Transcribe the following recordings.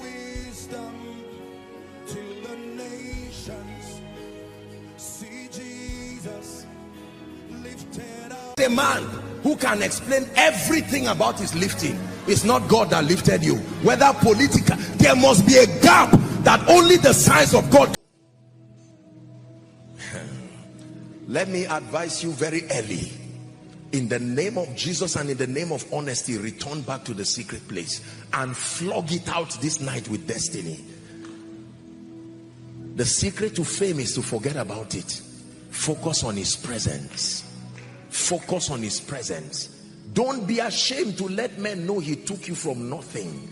wisdom till the nations see Jesus lifted up. A man who can explain everything about his lifting. It's not God that lifted you. Whether political, there must be a gap that only the signs of God. Let me advise you very early. In the name of Jesus and in the name of honesty, return back to the secret place and flog it out this night with destiny. The secret to fame is to forget about it. Focus on his presence. Focus on his presence. Don't be ashamed to let men know he took you from nothing.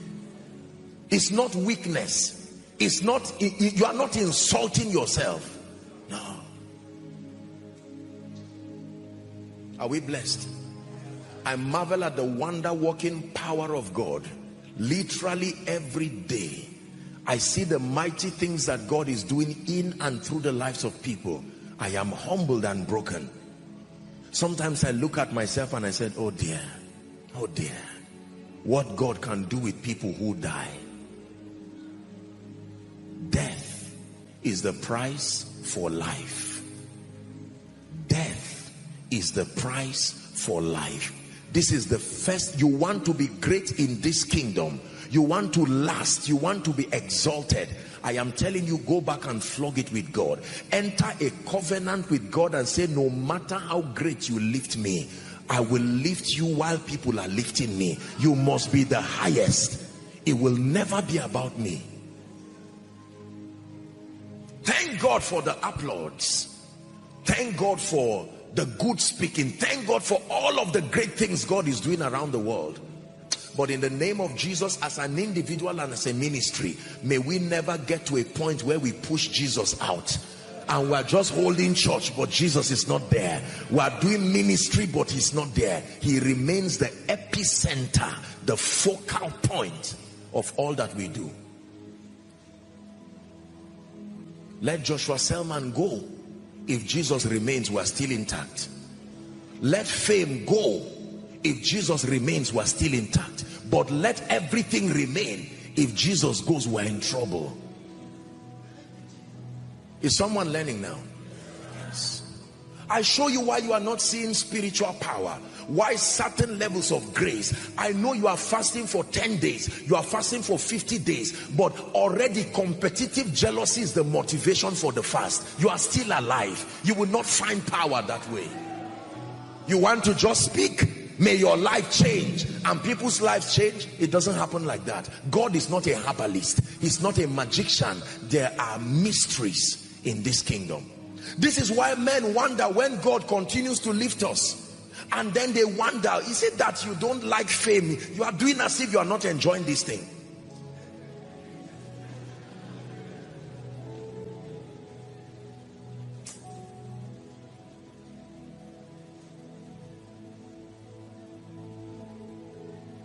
It's not weakness. It's not, you are not insulting yourself. No. Are we blessed? I marvel at the wonder-working power of God. Literally every day I see the mighty things that God is doing in and through the lives of people. I am humbled and broken. Sometimes I look at myself and I said, oh dear, what God can do with people who die. Death is the price for life. Death is the price for life. This is the first. You want to be great in this kingdom. You want to last. You want to be exalted. I am telling you, go back and flog it with God. Enter a covenant with God and say, no matter how great you lift me, I will lift you while people are lifting me. You must be the highest. It will never be about me. Thank God for the applauds. Thank God for the good speaking. Thank God for all of the great things God is doing around the world. But in the name of Jesus, as an individual and as a ministry, may we never get to a point where we push Jesus out and we're just holding church, but Jesus is not there. We are doing ministry, but he's not there. He remains the epicenter, the focal point of all that we do. Let Joshua Selman go. If Jesus remains, we're still intact. Let fame go. If Jesus remains, we're still intact. But let everything remain. If Jesus goes, we're in trouble. Is someone learning now? Yes. I show you why you are not seeing spiritual power. Why certain levels of grace. I know you are fasting for 10 days. You are fasting for 50 days. But already competitive jealousy is the motivation for the fast. You are still alive. You will not find power that way. You want to just speak. May your life change and people's lives change. It doesn't happen like that. God is not a herbalist. He's not a magician. There are mysteries in this kingdom. This is why men wonder when God continues to lift us. And then they wonder, is it that you don't like fame? You are doing as if you are not enjoying this thing.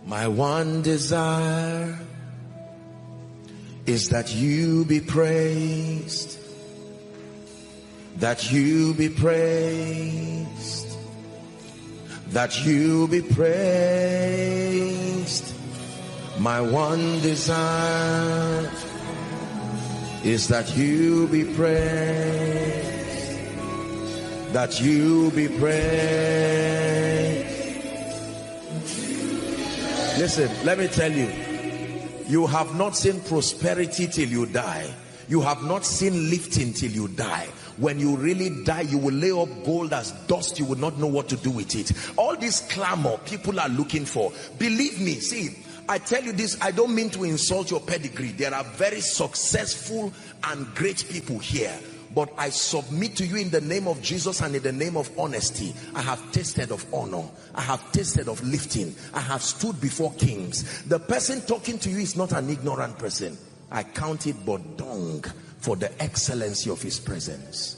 My one desire is that you be praised, that you be praised, that you be praised. My one desire is that you be praised, that you be praised. Listen, let me tell you, you have not seen prosperity till you die. You have not seen lifting till you die. When you really die, you will lay up gold as dust. You will not know what to do with it. All this clamor people are looking for. Believe me, see, I tell you this, I don't mean to insult your pedigree. There are very successful and great people here. But I submit to you in the name of Jesus and in the name of honesty. I have tasted of honor. I have tasted of lifting. I have stood before kings. The person talking to you is not an ignorant person. I count it but dung for the excellency of his presence.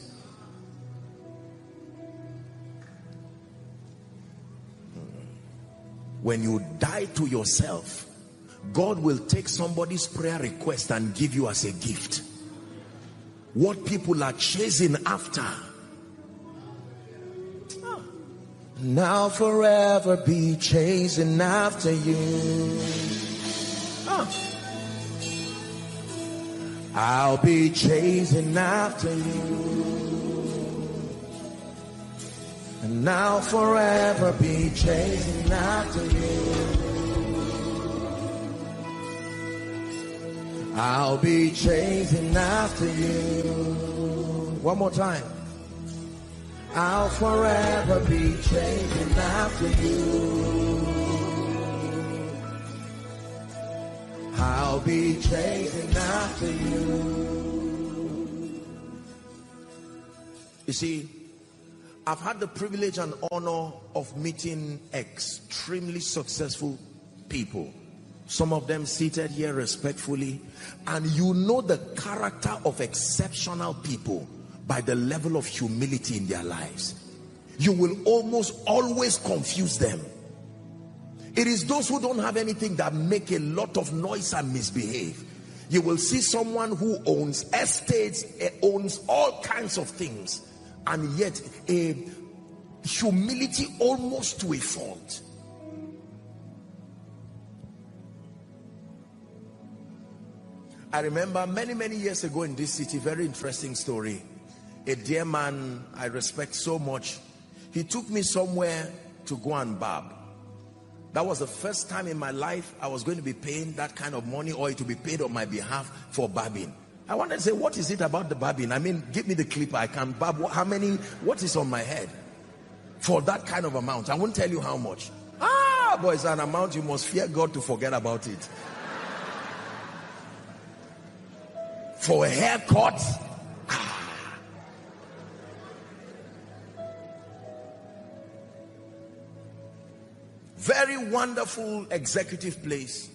When you die to yourself, God will take somebody's prayer request and give you as a gift. What people are chasing after. Now forever be chasing after you. I'll be chasing after you, and I'll forever be chasing after you. I'll be chasing after you. One more time. I'll forever be chasing after you. I'll be chasing after you. You see, I've had the privilege and honor of meeting extremely successful people. Some of them seated here respectfully, and you know the character of exceptional people by the level of humility in their lives. You will almost always confuse them. It is those who don't have anything that make a lot of noise and misbehave. You will see someone who owns estates, owns all kinds of things, and yet a humility almost to a fault. I remember many years ago in this city, very interesting story. A dear man I respect so much, he took me somewhere to go and barb. That was the first time in my life I was going to be paying that kind of money, or it to be paid on my behalf for barbing. I wanted to say, what is it about the barbing? I mean, give me the clipper, I can barb. How many, what is on my head? For that kind of amount, I won't tell you how much. But it's an amount you must fear God to forget about it. For a haircut, very wonderful executive place.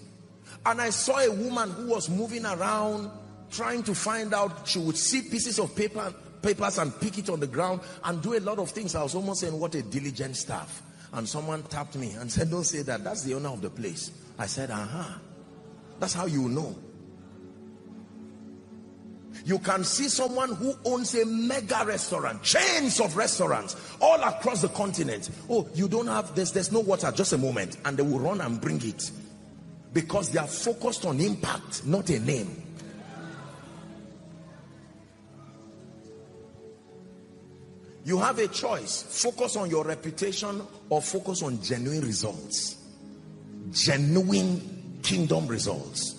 And I saw a woman who was moving around trying to find out. She would see pieces of papers and pick it on the ground and do a lot of things. I was almost saying, what a diligent staff. And someone tapped me and said, don't say that, that's the owner of the place. I said, that's how you know. You can see someone who owns a mega restaurant, chains of restaurants all across the continent. Oh, you don't have this, there's no water, just a moment. And they will run and bring it. Because they are focused on impact, not a name. You have a choice. Focus on your reputation or focus on genuine results. Genuine kingdom results.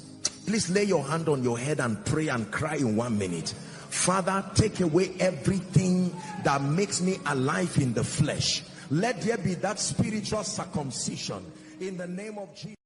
Please lay your hand on your head and pray and cry in 1 minute. Father, take away everything that makes me alive in the flesh. Let there be that spiritual circumcision in the name of Jesus.